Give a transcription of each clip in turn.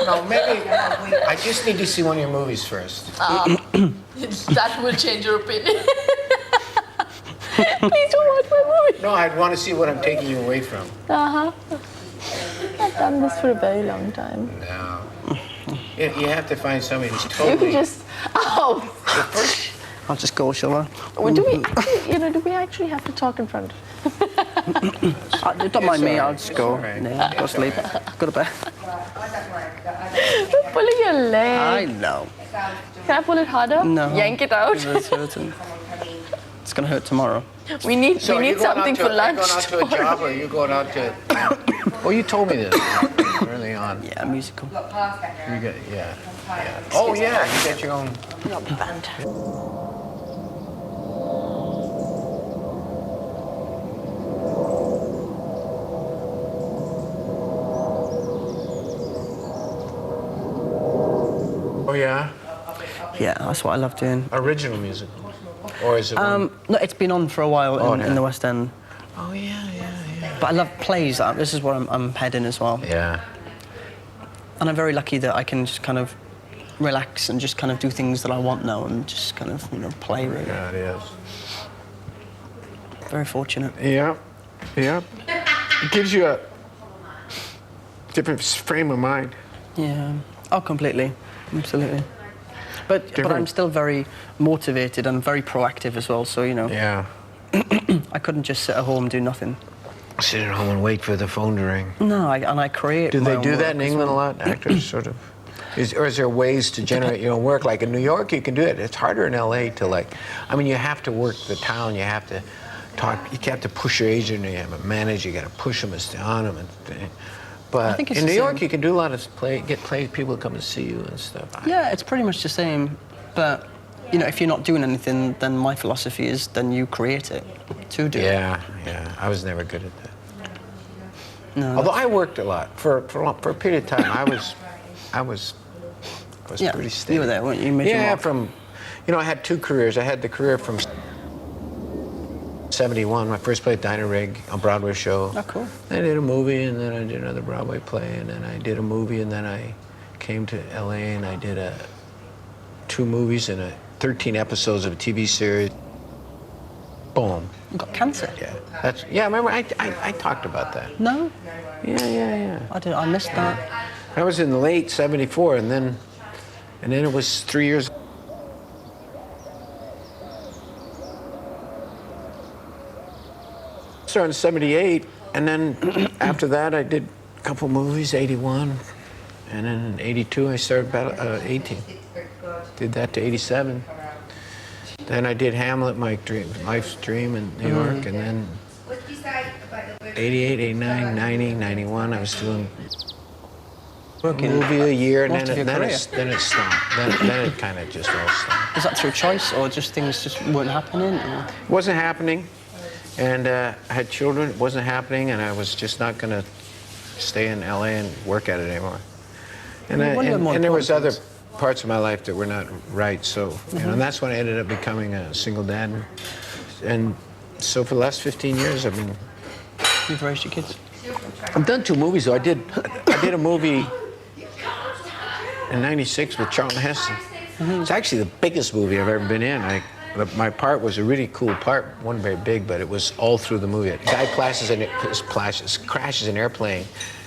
No, maybe I just need to see one of your movies first. That will change your opinion. Please don't watch my movie. No, I'd want to see what I'm taking you away from. I've done this for a very long time. No. You have to find somebody who's You totally... can just... Oh! I'll just go, shall I? Well, do we actually, do we actually have to talk in front? Don't mind me, I'll just go. Right. Yeah, go sleep. Go to bed. You're pulling your leg. I know. Can I pull it harder? No. Yank it out. It's hurting. It's gonna hurt tomorrow. We need something for lunch. Are you going out to a job, or are you going out to... Oh, you told me this early on. Yeah, musical. You got, yeah. Oh, yeah, you get your own... Band. Oh, yeah? Yeah, that's what I love doing. Original music? Or is it one? No, it's been on for a while in the West End. Oh, yeah. But I love plays. This is where I'm heading as well. Yeah. And I'm very lucky that I can just kind of relax and just kind of do things that I want now and just kind of, play really. Yeah, it is. Very fortunate. Yeah. It gives you a different frame of mind. Yeah. Oh, completely. Absolutely. But I'm still very motivated and very proactive as well, so, Yeah. I couldn't just sit at home and do nothing. Sit at home and wait for the phone to ring. No, and I create. Do my they own do work that in as England well. a lot? Actors sort of. Or is there ways to generate your own work? Like in New York, you can do it. It's harder in LA to you have to work the town. You have to talk. You have to push your agent. You have a manager. You got to push them and stay on them. But in New York, you can do a lot of get people to come and see you and stuff. Yeah, it's pretty much the same. But if you're not doing anything, then my philosophy is then you create it to do it. Yeah. I was never good at that. No. Although I worked a lot for a period of time, I was pretty steady. You were there, weren't you? You made your mark. I had two careers. I had the career from '71. I first played Dinah Rigg on Broadway show. Oh, cool. I did a movie, and then I did another Broadway play, and then I did a movie, and then I came to LA, and I did 2 movies and 13 episodes of a TV series. Boom. You got cancer? Yeah. Remember, I talked about that. No? Yeah. I missed that. I was in the late '74, and then it was 3 years. Started in '78, and then after that I did a couple movies, '81, and then in '82 I started 18. Did that to '87. Then I did Hamlet, Life's Dream in New York, and then '88, '89, '90, '91 I was doing a movie a year, and then it stopped. Then it kind of just all stopped. Was that through choice, or just things just weren't happening? Or? It wasn't happening, and I had children. It wasn't happening, and I was just not going to stay in LA and work at it anymore. And there was other parts of my life that were not right, so and that's when I ended up becoming a single dad, and so for the last 15 years You've raised your kids? I've done 2 movies though. I did a movie in '96 with Charlton Heston. It's actually the biggest movie I've ever been in. My part was a really cool part. Wasn't very big, but it was all through the movie. A guy crashes an airplane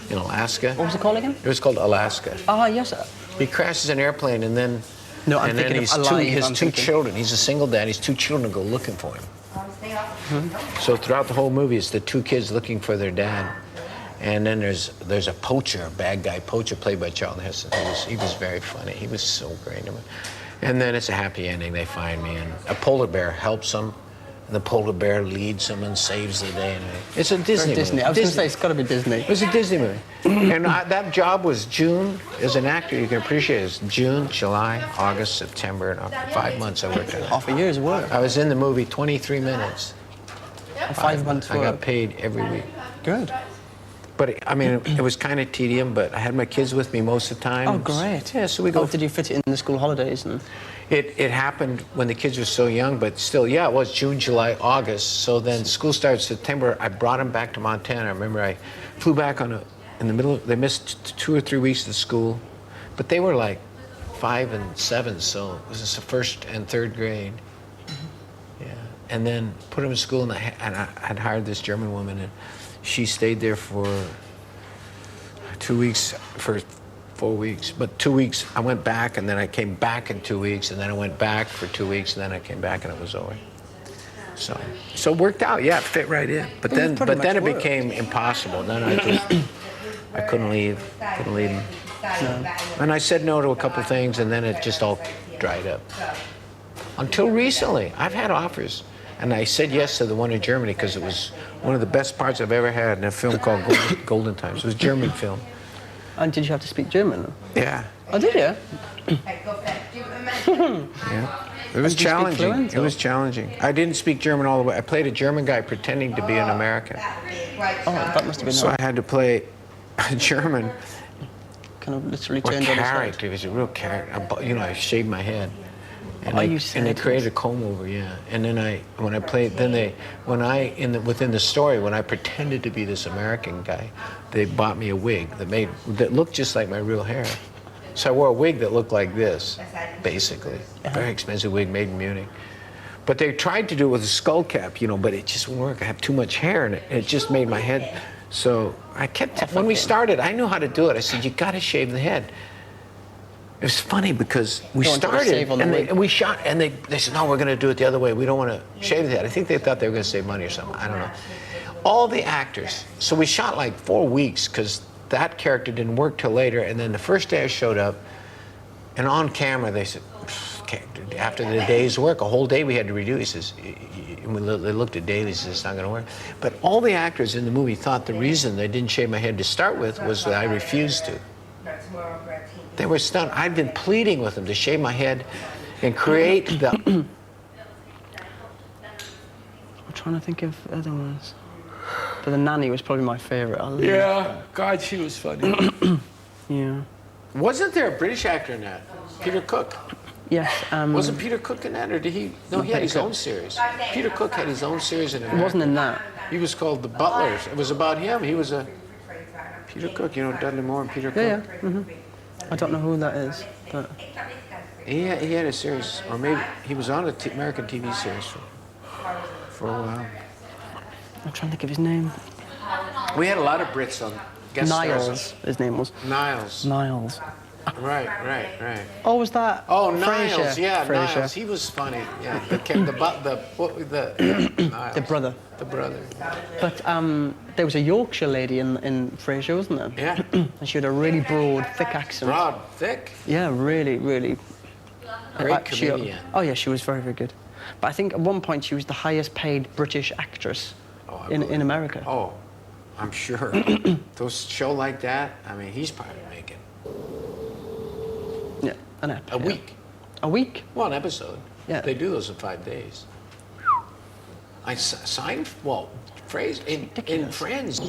in Alaska. What was it called again? It was called Alaska. Ah, yes, sir. He crashes an airplane, and then his two children. He's a single dad. His 2 children go looking for him. So throughout the whole movie, it's the 2 kids looking for their dad. And then there's a poacher, a bad guy poacher, played by Charlton Heston. He was very funny. He was so great. And then it's a happy ending. They find me, and a polar bear helps them. And the polar bear leads them and saves the day. And it's a Disney movie. I was going to say, it's got to be Disney. It was a Disney movie. And that job was June. As an actor, you can appreciate it. It's June, July, August, September, and 5 months I worked on it. Half a year's work. I was in the movie 23 minutes. 5 months work. I got paid every week. Good. But it was kind of tedious, but I had my kids with me most of the time. Oh, great. Yeah, so we go. Did you fit it in the school holidays? It happened when the kids were so young, but still, yeah, it was June, July, August. So then school started September. I brought them back to Montana. I remember I flew back in the middle. They missed 2 or 3 weeks of school. But they were like 5 and 7, so it was the first and third grade. Yeah, and then put them in school, and I had hired this German woman, and she stayed there for 2 weeks, for 4 weeks. But 2 weeks, I went back, and then I came back in 2 weeks, and then I went back for 2 weeks, and then I came back, and it was over. So it worked out. Yeah, it fit right in. But then it became impossible. Then I couldn't leave. Couldn't leave him. No. And I said no to a couple things, and then it just all dried up. Until recently, I've had offers, and I said yes to the one in Germany because it was one of the best parts I've ever had in a film called Golden Times. It was a German film. And did you have to speak German? Yeah. Oh, did you? Yeah. It was challenging. It was challenging. I didn't speak German all the way. I played a German guy pretending to be an American. Oh, that must have been. So I had to play a German. Kind of literally turned on his character. It was a real character. You know, I shaved my head. And they created a comb over, yeah. And then within the story, when I pretended to be this American guy, they bought me a wig that looked just like my real hair. So I wore a wig that looked like this, basically. A very expensive wig made in Munich. But they tried to do it with a skull cap, you know, but it just wouldn't work. I have too much hair, and it just made my head. So I kept, when we started, I knew how to do it. I said, you got to shave the head. It was funny because we started, and we shot, and they said, no, we're going to do it the other way. We don't want to shave the head. I think they thought they were going to save money or something. I don't know. All the actors. So we shot like 4 weeks because that character didn't work till later. And then the first day I showed up, and on camera they said, okay, after the day's work, a whole day we had to redo. He says, they looked at dailies, he says, it's not going to work. But all the actors in the movie thought the reason they didn't shave my head to start with was that I refused to. They were stunned. I'd been pleading with them to shave my head and create the... I'm trying to think of other ones. But the nanny was probably my favourite. Yeah, God, she was funny. Yeah. Wasn't there a British actor in that? Peter Cook. Yes. Wasn't Peter Cook in that, or did he? No, he had his own series. Peter Cook had his own series in it. It wasn't in that. He was called The Butlers. It was about him. He was a... Peter Cook, you know, Dudley Moore and Peter Cook. Yeah, yeah. Mm-hmm. I don't know who that is, but... He had a series, or maybe he was on an American TV series for a while. I'm trying to think of his name. We had a lot of Brits on guest stars. Niles, his name was. Niles. Niles. Right. Oh, was that? Oh, Niles, Frasier. yeah, Frasier. Niles. He was funny. Yeah, the Niles. The brother. The brother. But there was a Yorkshire lady in Frasier, wasn't there? Yeah. And she had a really broad, thick accent. Broad, thick. Yeah, really, really. Great comedian. Oh yeah, she was very, very good. But I think at one point she was the highest paid British actress in America. Oh, I'm sure. Those show like that, I mean, he's probably making... Yeah, an ep. A week. A week? Well, an episode. Yeah. They do those in 5 days. I signed, well, phrase in Friends.